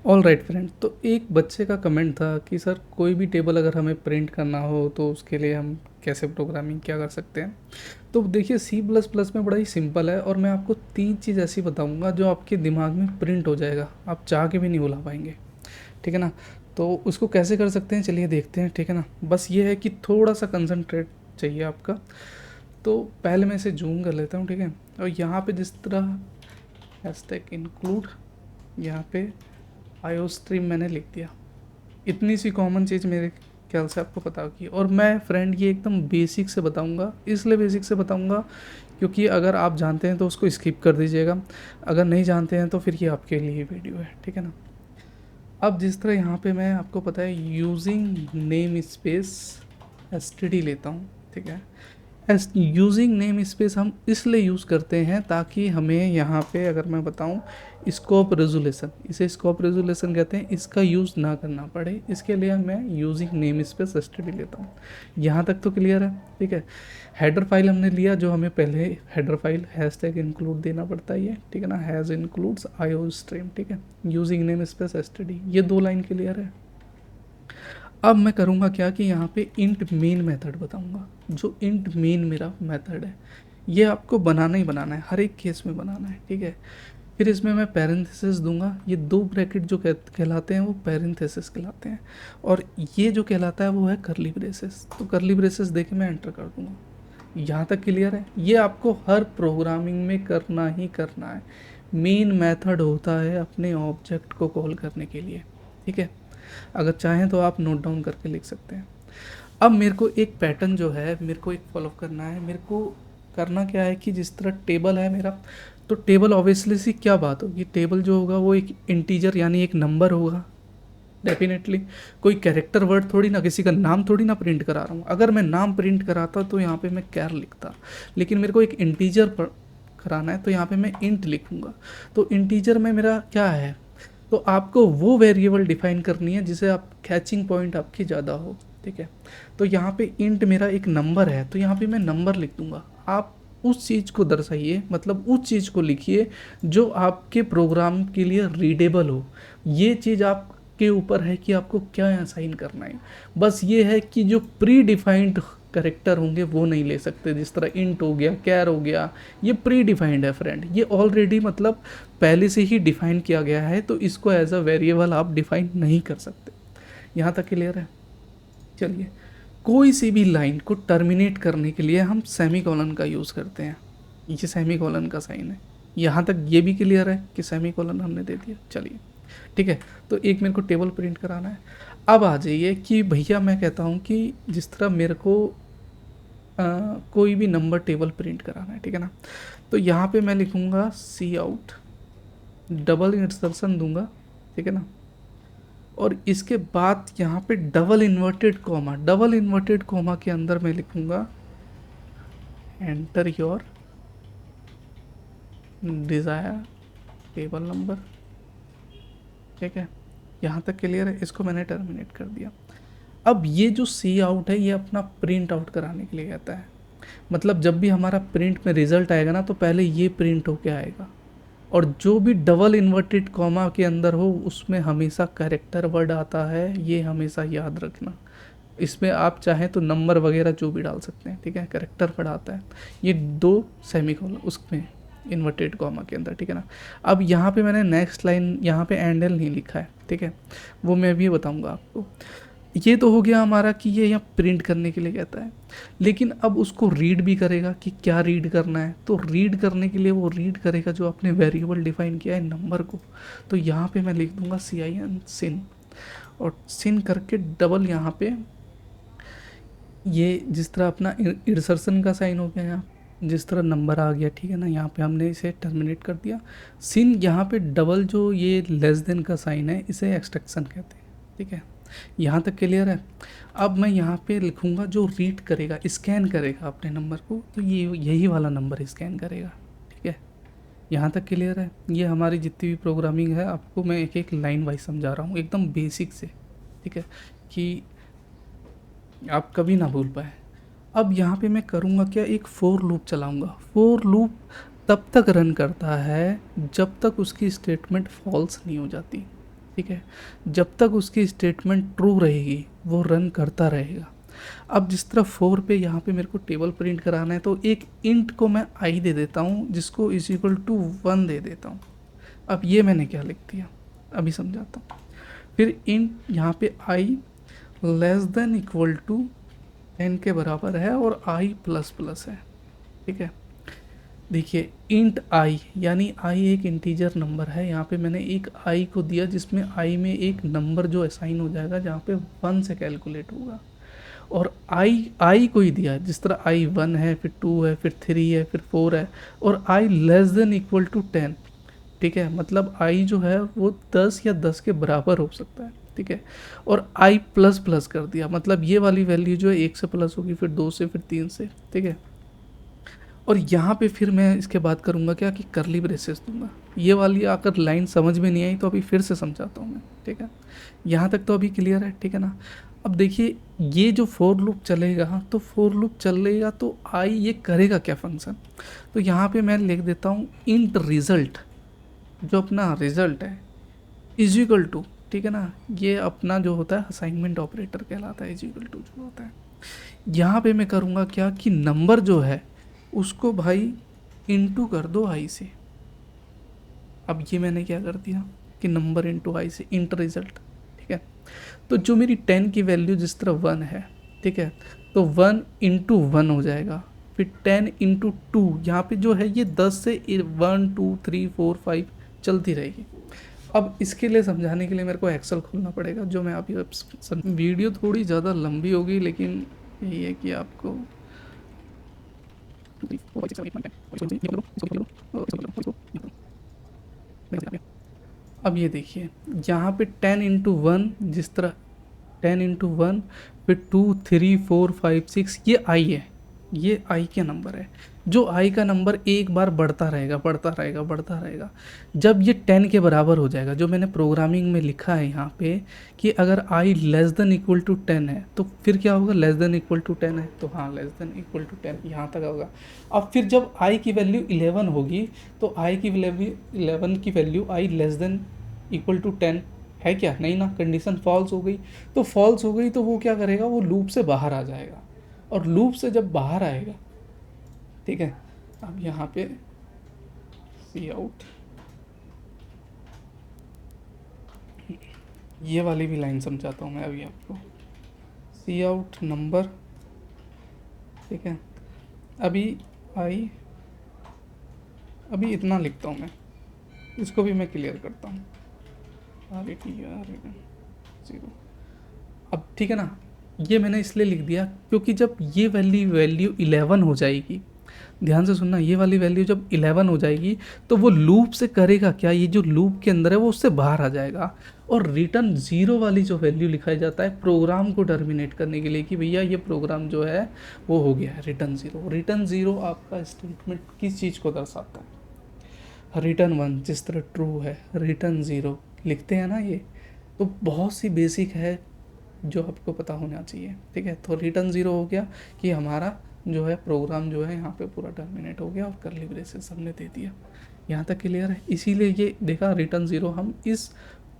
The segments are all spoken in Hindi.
ऑल राइट फ्रेंड, तो एक बच्चे का कमेंट था कि सर कोई भी टेबल अगर हमें प्रिंट करना हो तो उसके लिए हम कैसे प्रोग्रामिंग क्या कर सकते हैं। तो देखिए सी प्लस प्लस में बड़ा ही सिंपल है, और मैं आपको 3 चीज़ ऐसी बताऊंगा जो आपके दिमाग में प्रिंट हो जाएगा, आप चाह के भी नहीं भुला पाएंगे। ठीक है ना। तो उसको कैसे कर सकते हैं चलिए देखते हैं। ठीक है ना, बस ये है कि थोड़ा सा कंसंट्रेट चाहिए आपका। तो पहले मैं इसे जूम कर लेता हूँ। ठीक है, और यहाँ पे जिस तरह हैशटैग इंक्लूड, यहाँ पे आईओ स्ट्रीम मैंने लिख दिया। इतनी सी कॉमन चीज़ मेरे ख्याल से आपको पता होगी। और मैं फ्रेंड ये एकदम बेसिक से बताऊंगा, इसलिए बेसिक से बताऊंगा क्योंकि अगर आप जानते हैं तो उसको स्किप कर दीजिएगा, अगर नहीं जानते हैं तो फिर ये आपके लिए वीडियो है। ठीक है ना। अब जिस तरह यहाँ पे मैं आपको पता है यूजिंग नेम स्पेस एसटीडी लेता हूँ। ठीक है, एस यूजिंग नेम स्पेस हम इसलिए यूज़ करते हैं ताकि हमें यहाँ पे अगर मैं बताऊँ स्कोप रेजोल्यूशन, इसे स्कोप रेजोल्यूशन कहते हैं, इसका यूज़ ना करना पड़े, इसके लिए मैं यूजिंग नेम स्पेस एसटीडी लेता हूँ। यहाँ तक तो क्लियर है। ठीक है, हेडर फाइल हमने लिया, जो हमें पहले हेडर फाइल हैशटैग इंक्लूड देना पड़ता है ये। ठीक है ना, हैज़ इंक्लूड्स आईओ स्ट्रीम। ठीक है, यूजिंग नेम स्पेस एसटीडी, ये 2 लाइन क्लियर है। अब मैं करूँगा क्या कि यहाँ पे इंट मेन मेथड बताऊँगा। जो इंट मेन मेरा मेथड है ये आपको बनाना ही बनाना है, हर एक केस में बनाना है। ठीक है, फिर इसमें मैं पैरेंथेसिस दूंगा। ये 2 ब्रैकेट जो कहलाते हैं वो पैरेंथेसिस कहलाते हैं, और ये जो कहलाता है वो है करली ब्रेसेस। तो करली ब्रेसेस देके मैं एंटर कर दूंगा। यहाँ तक क्लियर है। ये आपको हर प्रोग्रामिंग में करना ही करना है। मेन मेथड होता है अपने ऑब्जेक्ट को कॉल करने के लिए। ठीक है, अगर चाहें तो आप नोट डाउन करके लिख सकते हैं। अब मेरे को एक पैटर्न जो है मेरे को एक फॉलो करना है। मेरे को करना क्या है कि जिस तरह टेबल है मेरा, तो टेबल ऑब्वियसली सी क्या बात होगी, टेबल जो होगा वो एक इंटीजर यानी एक नंबर होगा डेफिनेटली। कोई कैरेक्टर वर्ड थोड़ी ना, किसी का नाम थोड़ी ना प्रिंट करा रहा हूँ। अगर मैं नाम प्रिंट कराता तो यहाँ पे मैं कैर लिखता, लेकिन मेरे को एक इंटीजर कराना है तो यहाँ पे मैं इंट लिखूँगा। तो इंटीजर में मेरा क्या है, तो आपको वो वेरिएबल डिफाइन करनी है जिसे आप कैचिंग पॉइंट आपकी ज़्यादा हो। ठीक है, तो यहाँ पे इंट मेरा एक नंबर है तो यहाँ पे मैं नंबर लिख दूंगा। आप उस चीज़ को दर्शाइए, मतलब उस चीज़ को लिखिए जो आपके प्रोग्राम के लिए रीडेबल हो। ये चीज़ आपके ऊपर है कि आपको क्या असाइन करना है। बस ये है कि जो प्री डिफाइंड करेक्टर होंगे वो नहीं ले सकते, जिस तरह इंट हो गया, कैर हो गया, ये प्री डिफाइंड है फ्रेंड। ये ऑलरेडी मतलब पहले से ही डिफाइन किया गया है, तो इसको एज अ वेरिएबल आप डिफाइन नहीं कर सकते। यहाँ तक क्लियर है। चलिए, कोई सी भी लाइन को टर्मिनेट करने के लिए हम सेमीकोलन का यूज़ करते हैं। ये सेमीकोलन का साइन है। यहाँ तक ये भी क्लियर है कि सेमीकोलन हमने दे दिया। चलिए ठीक है, तो एक मेरे को टेबल प्रिंट कराना है। अब आ जाइए कि भैया मैं कहता हूँ कि जिस तरह मेरे को कोई भी नंबर टेबल प्रिंट कराना है। ठीक है ना, तो यहाँ पे मैं लिखूँगा सी आउट, डबल इंसर्शन दूंगा। ठीक है ना, और इसके बाद यहाँ पे double inverted comma, double inverted comma के अंदर मैं लिखूँगा enter your desire table number. ठीक है, यहाँ तक क्लियर है। इसको मैंने टर्मिनेट कर दिया। अब ये जो सी आउट है ये अपना प्रिंट आउट कराने के लिए कहता है। मतलब जब भी हमारा प्रिंट में रिजल्ट आएगा ना तो पहले ये प्रिंट होके आएगा, और जो भी डबल इन्वर्टेड कॉमा के अंदर हो उसमें हमेशा कैरेक्टर वर्ड आता है, ये हमेशा याद रखना। इसमें आप चाहें तो नंबर वगैरह जो भी डाल सकते हैं। ठीक है, कैरेक्टर वर्ड आता है, ये 2 सेमीकोलन उसमें इन्वर्टेड कॉमा के अंदर। ठीक है ना, अब यहाँ पे मैंने नेक्स्ट लाइन यहाँ पे एंडल नहीं लिखा है। ठीक है, वो मैं भी बताऊँगा आपको। ये तो हो गया हमारा कि ये यहाँ प्रिंट करने के लिए कहता है, लेकिन अब उसको रीड भी करेगा कि क्या रीड करना है। तो रीड करने के लिए वो रीड करेगा जो आपने वेरिएबल डिफाइन किया है नंबर को। तो यहाँ पे मैं लिख दूंगा CIN सिन, और सिन करके डबल यहाँ पे ये जिस तरह अपना इंसर्शन का साइन हो गया, यहाँ जिस तरह नंबर आ गया। ठीक है ना, यहाँ पे हमने इसे टर्मिनेट कर दिया। सिन यहाँ पे डबल जो ये लेस देन का साइन है इसे एक्सट्रैक्शन कहते हैं। ठीक है, यहाँ तक क्लियर है। अब मैं यहाँ पे लिखूँगा जो रीड करेगा, स्कैन करेगा अपने नंबर को, तो ये यही वाला नंबर स्कैन करेगा। ठीक है, यहाँ तक क्लियर है। ये हमारी जितनी भी प्रोग्रामिंग है आपको मैं एक एक लाइन वाइज समझा रहा हूँ एकदम बेसिक से। ठीक है, कि आप कभी ना भूल पाए। अब यहाँ पे मैं करूँगा क्या, एक फोर लूप चलाऊँगा। फोर लूप तब तक रन करता है जब तक उसकी स्टेटमेंट फॉल्स नहीं हो जाती। ठीक है। जब तक उसकी स्टेटमेंट ट्रू रहेगी वो रन करता रहेगा। अब जिस तरह 4 पे यहाँ पे मेरे को टेबल प्रिंट कराना है तो एक इंट को मैं आई दे देता हूँ जिसको इज इक्वल टू 1 दे देता हूँ। अब ये मैंने क्या लिख दिया अभी समझाता हूँ। फिर इंट यहाँ पे आई लेस देन इक्वल टू 10 के बराबर है और आई प्लस प्लस है, ठीक है। देखिए इंट आई यानी आई एक इंटीजर नंबर है, यहाँ पे मैंने एक आई को दिया जिसमें आई में एक नंबर जो असाइन हो जाएगा जहाँ पे 1 से कैलकुलेट होगा, और आई को ही दिया जिस तरह आई 1 है, फिर 2 है, फिर 3 है, फिर 4 है, और आई लेस देन इक्वल टू 10, ठीक है। मतलब आई जो है वो 10 या 10 के बराबर हो सकता है, ठीक है। और आई प्लस प्लस कर दिया, मतलब ये वाली वैल्यू जो है 1 से प्लस होगी, फिर 2 से, फिर 3 से, ठीक है। और यहाँ पे फिर मैं इसके बाद करूँगा क्या कि करली ब्रेसेस दूंगा। ये वाली अगर लाइन समझ में नहीं आई तो अभी फिर से समझाता हूँ मैं, ठीक है। यहाँ तक तो अभी क्लियर है, ठीक है ना। अब देखिए ये जो फोर लूप चलेगा तो फोर लूप चलेगा तो आई ये करेगा क्या फंक्शन, तो यहाँ पे मैं लिख देता हूँ इंट रिजल्ट, जो अपना रिजल्ट है इज इक्वल टू, ठीक है ना, ये अपना जो होता है असाइनमेंट ऑपरेटर कहलाता है, इज इक्वल टू जो होता है। यहाँ पे मैं करूँगा क्या कि नंबर जो है उसको भाई इंटू कर दो आई से। अब ये मैंने क्या कर दिया कि नंबर इंटू आई से इंट रिजल्ट, ठीक है। तो जो मेरी 10 की वैल्यू जिस तरह 1 है, ठीक है, तो 1 इंटू 1 हो जाएगा, फिर 10 इंटू 2, यहाँ पे जो है ये 10 से 1 2 3 4 5 चलती रहेगी। अब इसके लिए समझाने के लिए मेरे को एक्सेल खोलना पड़ेगा, जो मैं अभी वीडियो थोड़ी ज़्यादा लंबी होगी, लेकिन यही है कि आपको अब ये देखिए यहाँ पे 10 इंटू 1 जिस तरह 10 इंटू 1 फिर 2 3 4 5 6 ये आई है, ये आई के नंबर है। जो आई का नंबर एक बार बढ़ता रहेगा बढ़ता रहेगा बढ़ता रहेगा, जब ये 10 के बराबर हो जाएगा, जो मैंने प्रोग्रामिंग में लिखा है यहाँ पे कि अगर आई लेस देन इक्वल टू 10 है तो फिर क्या होगा, लेस देन इक्वल टू 10 है तो हाँ लेस देन इक्वल टू 10 यहाँ तक होगा। अब फिर जब आई की वैल्यू 11 होगी तो आई की वैल्यू 11 की value i less than equal to 10 है क्या, नहीं ना, कंडीशन फॉल्स हो गई। तो फॉल्स हो गई तो वो क्या करेगा, वो लूप से बाहर आ जाएगा, और लूप से जब बाहर आएगा, ठीक है। अब यहाँ पे सी आउट, ये वाली भी लाइन समझाता हूँ मैं अभी आपको, सी आउट नंबर, ठीक है। अभी आई, अभी इतना लिखता हूँ मैं, इसको भी मैं क्लियर करता हूँ, जीरो। अब ठीक है ना, ये मैंने इसलिए लिख दिया क्योंकि जब ये वैल्यू 11 हो जाएगी, ध्यान से सुनना, ये वाली वैल्यू जब 11 हो जाएगी तो वो लूप से करेगा क्या, ये जो लूप के अंदर है वो उससे बाहर आ जाएगा, और रिटर्न ज़ीरो वाली जो वैल्यू लिखाया जाता है प्रोग्राम को टर्मिनेट करने के लिए कि भैया ये प्रोग्राम जो है वो हो गया है, रिटर्न ज़ीरो। रिटर्न ज़ीरो आपका स्टेटमेंट किस चीज़ को दर्शाता है, रिटर्न 1 जिस तरह ट्रू है, रिटर्न ज़ीरो लिखते हैं ना, ये तो बहुत सी बेसिक है जो आपको पता होना चाहिए, ठीक है। तो रिटर्न ज़ीरो हो गया कि हमारा जो है प्रोग्राम जो है यहाँ पे पूरा टर्मिनेट हो गया, और करली ब्रेसेस हमने दे दिया। यहाँ तक क्लियर है, इसीलिए ये देखा रिटर्न ज़ीरो हम इस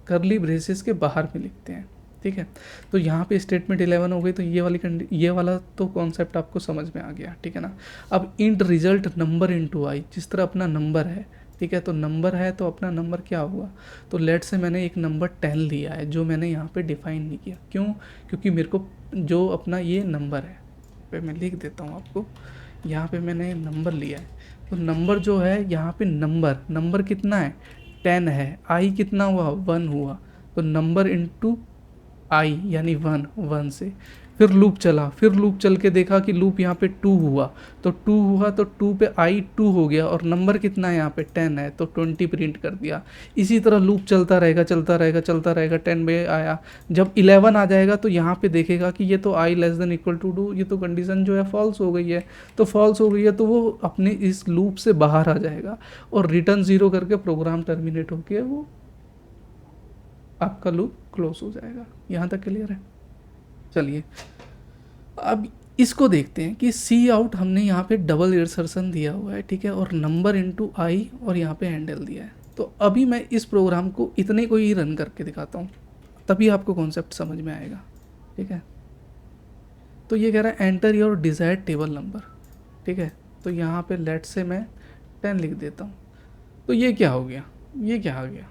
करली ब्रेसेस के बाहर में लिखते हैं, ठीक है। तो यहाँ पे स्टेटमेंट 11 हो गई, तो ये वाला तो कॉन्सेप्ट आपको समझ में आ गया, ठीक है ना। अब इंट रिजल्ट नंबर इंटू आई, जिस तरह अपना नंबर है, ठीक है, तो नंबर है तो अपना नंबर क्या हुआ, तो लेट से मैंने एक नंबर 10 लिया है जो मैंने यहाँ पे डिफाइन नहीं किया, क्यों, क्योंकि मेरे को जो अपना ये नंबर है पे मैं लिख देता हूँ आपको, यहाँ पे मैंने नंबर लिया है, तो नंबर जो है यहाँ पे नंबर कितना है 10 है, आई कितना हुआ 1 हुआ, तो नंबर इंटू आई यानी 1 से फिर लूप चला, फिर लूप चल के देखा कि लूप यहाँ पे 2 हुआ, तो 2 हुआ तो 2 पे आई 2 हो गया, और नंबर कितना है यहाँ पे 10 है तो 20 प्रिंट कर दिया। इसी तरह लूप चलता रहेगा चलता रहेगा चलता रहेगा, 10 पे आया, जब 11 आ जाएगा तो यहाँ पे देखेगा कि ये तो आई लेस देन इक्वल टू 2, ये तो कंडीशन जो है फॉल्स हो गई है, तो फॉल्स हो गई है तो वो अपने इस लूप से बाहर आ जाएगा, और रिटर्न ज़ीरो करके प्रोग्राम टर्मिनेट होकर वो आपका लूप क्लोज हो जाएगा। यहाँ तक क्लियर है। चलिए अब इसको देखते हैं कि सी आउट हमने यहाँ पे डबल इंसर्शन दिया हुआ है, ठीक है, और नंबर इंटू आई और यहाँ पे हैंडल दिया है, तो अभी मैं इस प्रोग्राम को इतने को ही रन करके दिखाता हूँ, तभी आपको कॉन्सेप्ट समझ में आएगा। ठीक है, तो ये कह रहा है enter your desired table number. ठीक है, तो यहाँ पे लेट से मैं 10 लिख देता हूँ। तो ये क्या हो गया, ये क्या आ गया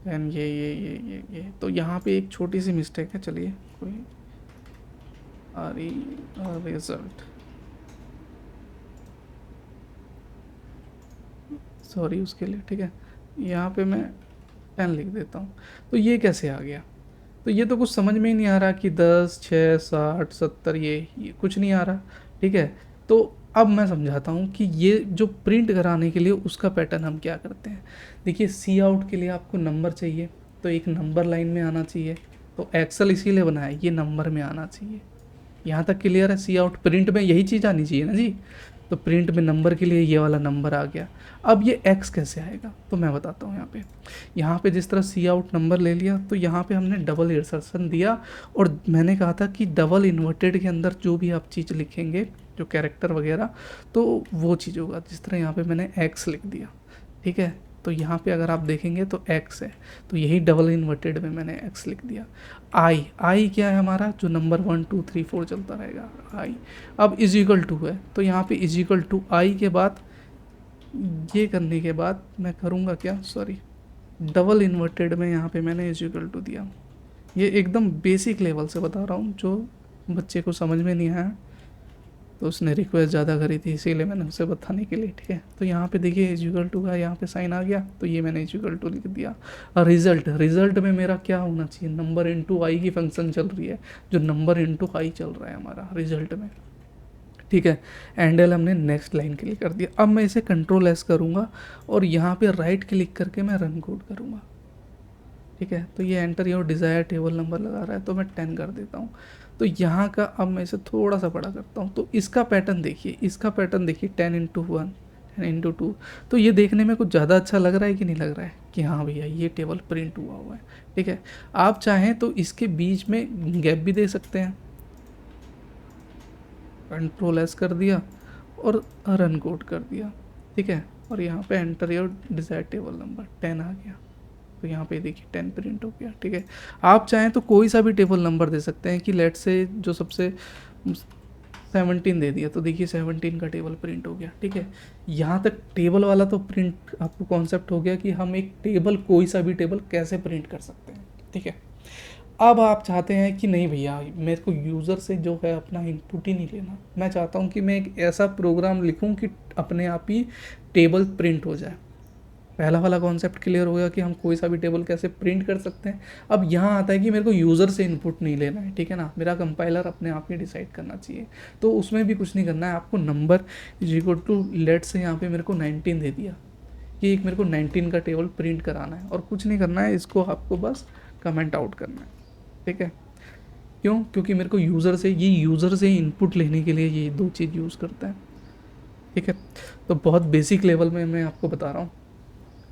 10, ये तो यहाँ पे एक छोटी सी मिस्टेक है, चलिए कोई रिजल्ट, सॉरी उसके लिए। ठीक है, यहाँ पे मैं 10 लिख देता हूँ। तो ये कैसे आ गया, तो ये तो कुछ समझ में ही नहीं आ रहा कि 10, 6, 60, 70 ये कुछ नहीं आ रहा। ठीक है, तो अब मैं समझाता हूँ कि ये जो प्रिंट कराने के लिए उसका पैटर्न हम क्या करते हैं। देखिए सी आउट के लिए आपको नंबर चाहिए, तो एक नंबर लाइन में आना चाहिए, तो एक्सेल इसीलिए बनाया है, ये नंबर में आना चाहिए। यहाँ तक क्लियर है, सी आउट प्रिंट में यही चीज़ आनी चाहिए ना जी। तो प्रिंट में नंबर के लिए ये वाला नंबर आ गया। अब ये एक्स कैसे आएगा, तो मैं बताता हूँ। यहाँ पे जिस तरह सी आउट नंबर ले लिया, तो यहाँ पे हमने डबल इंसर्शन दिया, और मैंने कहा था कि डबल इन्वर्टेड के अंदर जो भी आप चीज़ लिखेंगे, जो कैरेक्टर वगैरह, तो वो चीज़ होगा। जिस तरह यहाँ पे मैंने एक्स लिख दिया। ठीक है, तो यहाँ पे अगर आप देखेंगे तो एक्स है, तो यही डबल इन्वर्टेड में मैंने एक्स लिख दिया। आई क्या है हमारा, जो नंबर 1 2 3 4 चलता रहेगा, आई। अब इज इक्वल टू है, तो यहाँ पे इज इक्वल टू आई के बाद ये करने के बाद मैं करूँगा क्या, सॉरी, डबल इन्वर्टेड में यहाँ पे मैंने इज इक्वल टू दिया। ये एकदम बेसिक लेवल से बता रहा हूँ, जो बच्चे को समझ में नहीं आया तो उसने रिक्वेस्ट ज़्यादा करी थी, इसीलिए मैंने उसे बताने के लिए। ठीक है, तो यहाँ पे देखिए इज इक्वल टू का यहाँ पे साइन आ गया, तो ये मैंने इज इक्वल टू लिख दिया। और रिजल्ट में मेरा क्या होना चाहिए, नंबर इंटू आई की फंक्शन चल रही है, जो नंबर इंटू आई चल रहा है हमारा रिजल्ट में। ठीक है, एंडल हमने नेक्स्ट लाइन के लिए कर दिया। अब मैं इसे कंट्रोल एस करूँगा और यहाँ पे राइट क्लिक करके मैं रन कोड करूँगा। ठीक है, तो ये enter your desire table number लगा रहा है, तो मैं 10 कर देता हूँ। तो यहाँ का अब मैं इसे थोड़ा सा बड़ा करता हूँ, तो इसका पैटर्न देखिए, 10 इंटू 1, 10 इंटू 2। तो ये देखने में कुछ ज़्यादा अच्छा लग रहा है कि नहीं लग रहा है कि हाँ भैया ये टेबल प्रिंट हुआ है। ठीक है, आप चाहें तो इसके बीच में गैप भी दे सकते हैं, कंट्रोल एस कर दिया और रन कोड कर दिया। ठीक है, और यहाँ पे enter your desire table number 10 आ गया, तो यहाँ पे देखिए 10 प्रिंट हो गया। ठीक है, आप चाहें तो कोई सा भी टेबल नंबर दे सकते हैं, कि लेट से जो सबसे 17 दे दिया, तो देखिए 17 का टेबल प्रिंट हो गया। ठीक है, यहाँ तक टेबल वाला तो प्रिंट आपको कॉन्सेप्ट हो गया कि हम एक टेबल, कोई सा भी टेबल कैसे प्रिंट कर सकते हैं। ठीक है, अब आप चाहते हैं कि नहीं भैया मेरे को यूज़र से जो है अपना इनपुट ही नहीं लेना, मैं चाहता हूँ कि मैं एक ऐसा प्रोग्राम लिखूँ कि अपने आप ही टेबल प्रिंट हो जाए। पहला वाला कॉन्सेप्ट क्लियर हो गया कि हम कोई सा भी टेबल कैसे प्रिंट कर सकते हैं। अब यहाँ आता है कि मेरे को यूज़र से इनपुट नहीं लेना है। ठीक है ना, मेरा कंपाइलर अपने आप ही डिसाइड करना चाहिए। तो उसमें भी कुछ नहीं करना है आपको, number is equal to let से यहाँ पे मेरे को 19 दे दिया कि एक मेरे को 19 का टेबल प्रिंट कराना है, और कुछ नहीं करना है, इसको आपको बस कमेंट आउट करना है। ठीक है, क्यों, क्योंकि मेरे को यूज़र से इनपुट लेने के लिए ये दो चीज़ यूज़ करता है। ठीक है, तो बहुत बेसिक लेवल में मैं आपको बता रहा हूँ।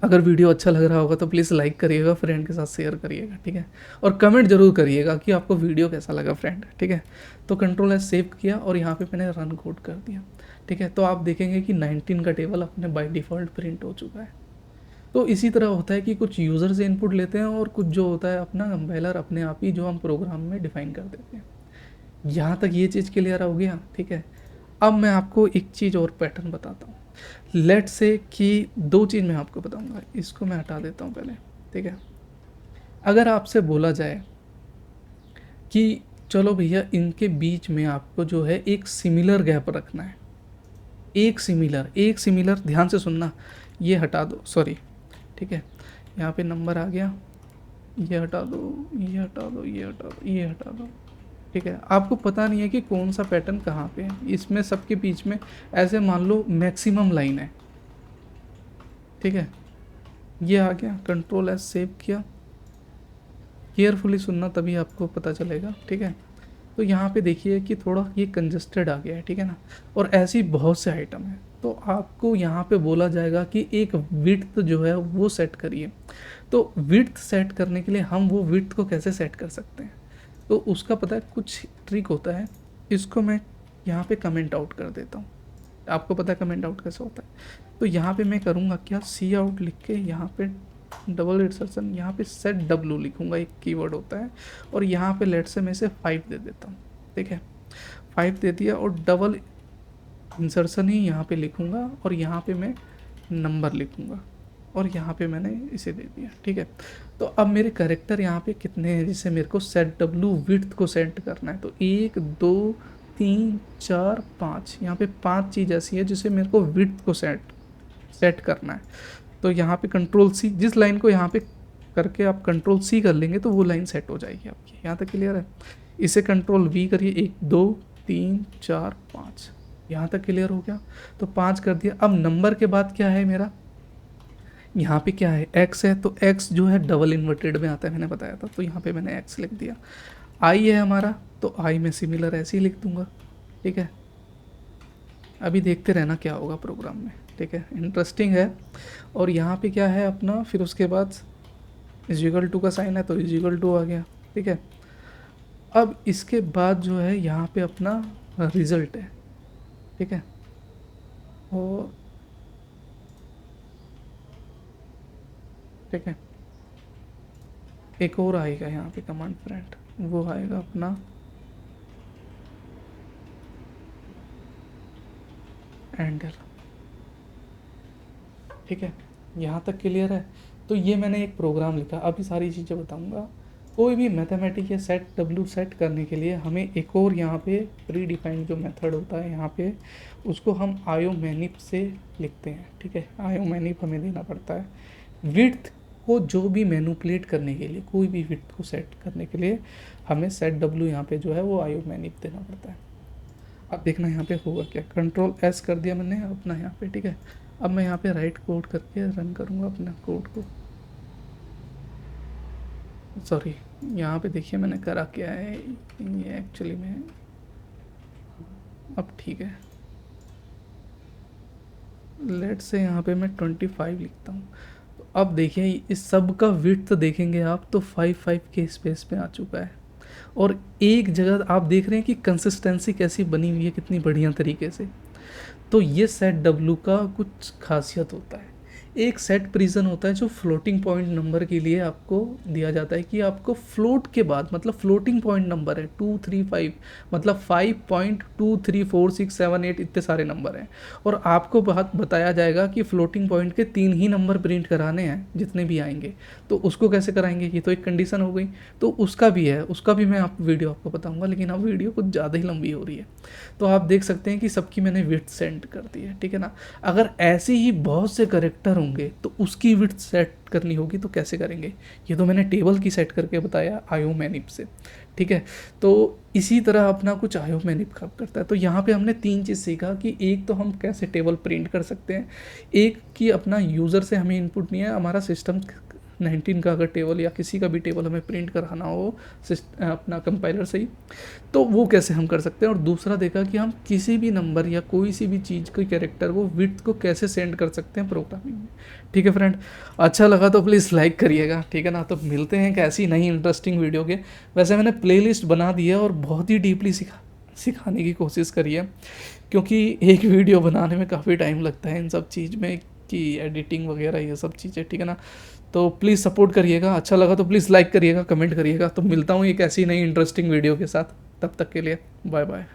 अगर वीडियो अच्छा लग रहा होगा तो प्लीज़ लाइक करिएगा, फ्रेंड के साथ शेयर करिएगा। ठीक है, और कमेंट जरूर करिएगा कि आपको वीडियो कैसा लगा फ्रेंड। ठीक है, तो कंट्रोल एस सेव किया और यहाँ पे मैंने रन कोड कर दिया। ठीक है, तो आप देखेंगे कि 19 का टेबल अपने बाय डिफ़ॉल्ट प्रिंट हो चुका है। तो इसी तरह होता है कि कुछ यूज़र से इनपुट लेते हैं, और कुछ जो होता है अपना कंपाइलर अपने आप ही जो हम प्रोग्राम में डिफ़ाइन कर देते हैं। यहाँ तक ये चीज़ क्लियर हो गया। ठीक है, अब मैं आपको एक चीज़ और पैटर्न बताता हूँ। लेट से कि दो चीज़ मैं आपको बताऊँगा, इसको मैं हटा देता हूँ पहले। ठीक है, अगर आपसे बोला जाए कि चलो भैया इनके बीच में आपको जो है एक सिमिलर गैप रखना है, एक सिमिलर ध्यान से सुनना, ये हटा दो, सॉरी। ठीक है, यहाँ पे नंबर आ गया, ये हटा दो, ये हटा दो, ये हटा दो, ये हटा दो। ठीक है, आपको पता नहीं है कि कौन सा पैटर्न कहाँ पे है, इसमें सबके बीच में ऐसे मान लो मैक्सिमम लाइन है। ठीक है, ये आ गया, कंट्रोल एस सेव किया, केयरफुली सुनना तभी आपको पता चलेगा। ठीक है, तो यहाँ पे देखिए कि थोड़ा ये कंजस्टेड आ गया है। ठीक है ना, और ऐसी बहुत से आइटम है, तो आपको यहाँ पे बोला जाएगा कि एक विड्थ जो है वो सेट करिए। तो विड्थ सेट करने के लिए हम वो विड्थ को कैसे सेट कर सकते हैं, तो उसका पता है कुछ ट्रिक होता है। इसको मैं यहाँ पे कमेंट आउट कर देता हूँ, आपको पता है कमेंट आउट कैसे होता है। तो यहाँ पे मैं करूँगा क्या, सी आउट लिख के यहाँ पे डबल इंसर्शन, यहाँ पे सेट डब्लू लिखूँगा, एक कीवर्ड होता है, और यहाँ पे लेट से मैं इसे 5 दे देता हूँ। ठीक है, 5 दे दिया, और डबल इंसर्शन ही यहाँ पे लिखूँगा, और यहाँ पे मैं नंबर लिखूँगा, और यहाँ पे मैंने इसे दे दिया। ठीक है, तो अब मेरे कैरेक्टर यहाँ पे कितने हैं, जिसे मेरे को सेट डब्लू विड्थ को सेट करना है, तो 1 2 3 4 5, यहाँ पे 5 चीज़ ऐसी है जिसे मेरे को विड्थ को सेट करना है। तो यहाँ पे कंट्रोल सी, जिस लाइन को यहाँ पे करके आप कंट्रोल सी कर लेंगे तो वो लाइन सेट हो जाएगी आपकी। यहाँ तक क्लियर है? इसे कंट्रोल वी करिए, 1 2 3 4 5, यहाँ तक क्लियर हो गया। तो 5 कर दिया। अब नंबर के बाद क्या है मेरा, यहाँ पे क्या है, x है, तो x जो है डबल इन्वर्टेड में आता है, मैंने बताया था, तो यहाँ पे मैंने x लिख दिया। i है हमारा, तो i में सिमिलर ऐसे ही लिख दूंगा। ठीक है, अभी देखते रहना क्या होगा प्रोग्राम में। ठीक है, इंटरेस्टिंग है। और यहाँ पे क्या है अपना, फिर उसके बाद इजिकल टू का साइन है, तो इजिकल टू आ गया। ठीक है, अब इसके बाद जो है यहाँ पे अपना रिजल्ट है। ठीक है, और ठीक है, एक और आएगा यहाँ पे कमांड फ्रेंड, वो आएगा अपना एंडर। ठीक है, यहाँ तक क्लियर है? तो ये मैंने एक प्रोग्राम लिखा, अभी सारी चीज़ें बताऊँगा। कोई भी मैथमेटिक या सेट डब्लू सेट करने के लिए हमें एक और यहाँ पे प्री डिफाइंड जो मेथड होता है यहाँ पे, उसको हम आयो मैनिप से लिखते हैं। ठीक है, आयो मैनिप हमें देना पड़ता है विड्थ को, जो भी मैनिपुलेट करने के लिए, कोई भी विड्थ को सेट करने के लिए हमें सेट डब्लू यहाँ पे जो है वो आयो मैनिप देना पड़ता है। अब देखना यहाँ पे होगा क्या, कंट्रोल एस कर दिया मैंने अपना यहाँ पे। ठीक है, अब मैं यहाँ पे राइट कोड करके रन करूँगा अपना कोड को। सॉरी, यहाँ पे देखिए मैंने करा क्या है, ये एक्चुअली में, अब ठीक है, लेट से यहाँ पे मैं 25 लिखता हूँ। तो अब देखिए इस सब का विड्थ देखेंगे आप, तो 5 के स्पेस पे आ चुका है। और एक जगह आप देख रहे हैं कि कंसिस्टेंसी कैसी बनी हुई है, कितनी बढ़िया तरीके से। तो ये सेट डब्लू का कुछ खासियत होता है। एक सेट प्रिजन होता है जो फ्लोटिंग पॉइंट नंबर के लिए आपको दिया जाता है, कि आपको फ्लोट के बाद, मतलब फ्लोटिंग पॉइंट नंबर है 2 3 5, मतलब 5.2 3 4 6 7 8 इतने सारे नंबर हैं, और आपको बात बताया जाएगा कि फ्लोटिंग पॉइंट के 3 ही नंबर प्रिंट कराने हैं जितने भी आएंगे। तो उसको कैसे कराएंगे, ये तो एक कंडीशन हो गई। तो उसका भी है, उसका भी मैं वीडियो आपको बताऊँगा, लेकिन अब वीडियो कुछ ज़्यादा ही लंबी हो रही है। तो आप देख सकते हैं कि सबकी मैंने विड्थ सेंड कर दी है। ठीक है ना, अगर ऐसे ही बहुत से करेक्टर होंगे तो उसकी विड्थ सेट करनी होगी, तो कैसे करेंगे, ये तो मैंने टेबल की सेट करके बताया आयो मैनिप से। ठीक है, तो इसी तरह अपना कुछ आयो मैनिप करता है। तो यहाँ पे हमने 3 चीज़ सीखा, कि एक तो हम कैसे टेबल प्रिंट कर सकते हैं, एक कि अपना यूज़र से हमें इनपुट नहीं है, हमारा सिस्टम 19 का अगर टेबल या किसी का भी टेबल हमें प्रिंट कराना हो अपना कंपाइलर से ही, तो वो कैसे हम कर सकते हैं। और दूसरा देखा कि हम किसी भी नंबर या कोई सी भी चीज़ के कैरेक्टर को विड्थ को कैसे सेंड कर सकते हैं प्रोग्रामिंग में। ठीक है फ्रेंड, अच्छा लगा तो प्लीज़ लाइक करिएगा। ठीक है ना, तो मिलते हैं कैसी नई इंटरेस्टिंग वीडियो के। वैसे मैंने प्लेलिस्ट बना दी है और बहुत ही डीपली सिखाने की कोशिश करी है, क्योंकि एक वीडियो बनाने में काफ़ी टाइम लगता है इन सब चीज़ में, कि एडिटिंग वगैरह ये सब चीज़ें। ठीक है ना, तो प्लीज़ सपोर्ट करिएगा। अच्छा लगा तो प्लीज़ लाइक करिएगा, कमेंट करिएगा। तो मिलता हूँ एक ऐसी नई इंटरेस्टिंग वीडियो के साथ, तब तक के लिए बाय बाय।